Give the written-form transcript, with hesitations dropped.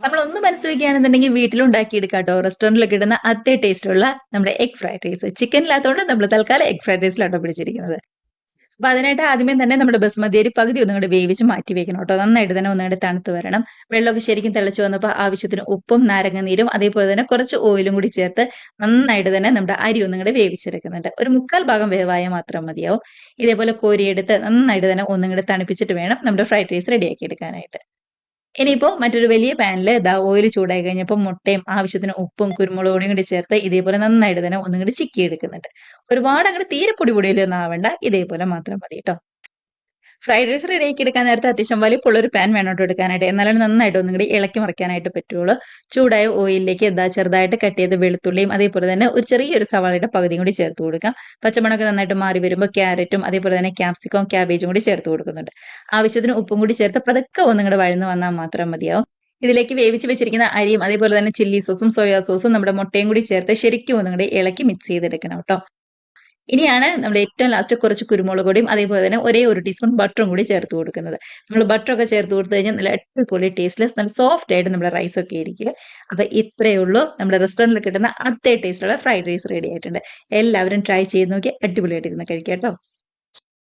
നമ്മളൊന്ന് മനസ്സ് വെക്കുകയാണെന്നുണ്ടെങ്കിൽ വീട്ടിലുണ്ടാക്കിയെടുക്കാം കേട്ടോ. റെസ്റ്റോറന്റിലൊക്കെ ഇടുന്ന അതേ ടേസ്റ്റിലുള്ള നമ്മുടെ എഗ് ഫ്രൈഡ് റൈസ്. ചിക്കൻ ഇല്ലാത്തതുകൊണ്ട് നമ്മൾ തൽക്കാലം എഗ് ഫ്രൈഡ് റൈസിലാട്ടോ പിടിച്ചിരിക്കുന്നത്. അപ്പൊ അതിനായിട്ട് ആദ്യമേ തന്നെ നമ്മുടെ ബസ്മതി അരി പകുതി ഒന്നും വേവിച്ച് മാറ്റി വെക്കണം കേട്ടോ. നന്നായിട്ട് തന്നെ തണുത്ത് വരണം. വെള്ളമൊക്കെ ശരിക്കും തിളച്ച് വന്നപ്പോൾ ആവശ്യത്തിന് ഉപ്പും നാരങ്ങ നീരും അതേപോലെ തന്നെ കുറച്ച് ഓയിലും കൂടി ചേർത്ത് നന്നായിട്ട് തന്നെ നമ്മുടെ അരി വേവിച്ചെടുക്കുന്നുണ്ട്. ഒരു 1/4 ഭാഗം വേവായാൽ മാത്രം മതിയാവും. ഇതേപോലെ കോരിയെടുത്ത് നന്നായിട്ട് തന്നെ തണുപ്പിച്ചിട്ട് വേണം നമ്മുടെ ഫ്രൈഡ് റൈസ് റെഡിയാക്കി എടുക്കാനായിട്ട്. ഇനിയിപ്പോ മറ്റൊരു വലിയ പാനില് ഓയിൽ ചൂടായി കഴിഞ്ഞപ്പോൾ മുട്ടയും ആവശ്യത്തിന് ഉപ്പും കുരുമുളക് പൊടിയും കൂടി ചേർത്ത് ഇതേപോലെ നന്നായിട്ട് തന്നെ ചിക്കി എടുക്കുന്നുണ്ട്. ഒരുപാട് തീരെ പൊടി പൊടിയിലൊന്നും ആവണ്ട. ഇതേപോലെ മാത്രം മതി ട്ടോ. ഫ്രൈഡ് റൈസ് റെഡിയാക്കി എടുക്കാൻ നേരത്ത് അത്യാവശ്യം വലിപ്പമുള്ള ഒരു പാൻ വേണം ട്ടോ എടുക്കാനായിട്ട്. എന്നാലാണ് നന്നായിട്ട് ഇളക്കി മറിക്കാനായിട്ട് പറ്റുള്ളൂ. ചൂടായ ഓയിലിലേക്ക് ചെറുതായിട്ട് കട്ട് ചെയ്ത വെളുത്തുള്ളിയും അതേപോലെ തന്നെ ഒരു ചെറിയൊരു സവാളയുടെ പകുതിയും കൂടി ചേർത്ത് കൊടുക്കാം. പച്ചമണമൊക്കെ നന്നായിട്ട് മാറി വരുമ്പോൾ ക്യാരറ്റും അതേപോലെ തന്നെ ക്യാപ്സിക്കവും ക്യാബേജും കൂടി ചേർത്ത് കൊടുക്കുന്നുണ്ട്. ആവശ്യത്തിന് ഉപ്പും കൂടി ചേർത്ത് പതുക്കെ വഴന്നു വന്നാൽ മാത്രം മതിയാവും. ഇതിലേക്ക് വേവിച്ച് വെച്ചിരിക്കുന്ന അരിയും അതേപോലെ തന്നെ ചില്ലി സോസും സോയാ സോസും നമ്മുടെ മുട്ടയും കൂടി ചേർത്ത് ശരിക്കും ഇളക്കി മിക്സ് ചെയ്തെടുക്കണം കേട്ടോ. ഇനിയാണ് നമ്മുടെ ഏറ്റവും ലാസ്റ്റ് കുറച്ച് കുരുമുളക് പൊടിയും അതേപോലെ തന്നെ ഒരേ 1 ടീസ്പൂൺ ബട്ടറും കൂടി ചേർത്ത് കൊടുക്കുന്നത്. നമ്മൾ ബട്ടറൊക്കെ ചേർത്ത് കൊടുത്തു കഴിഞ്ഞാൽ നല്ല അടിപൊളി ടേസ്റ്റ്ലെസ് നല്ല സോഫ്റ്റ് ആയിട്ട് നമ്മുടെ റൈസ് ഒക്കെ ഇരിക്കും. അപ്പൊ ഇത്രയേ ഉള്ളൂ. നമ്മുടെ റെസ്റ്റോറന്റിൽ കിട്ടുന്ന അതേ ടേസ്റ്റുള്ള ഫ്രൈഡ് റൈസ് റെഡി ആയിട്ടുണ്ട്. എല്ലാവരും ട്രൈ ചെയ്ത് നോക്കി അടിപൊളിയായിട്ടിരുന്ന് കഴിക്കാം കേട്ടോ.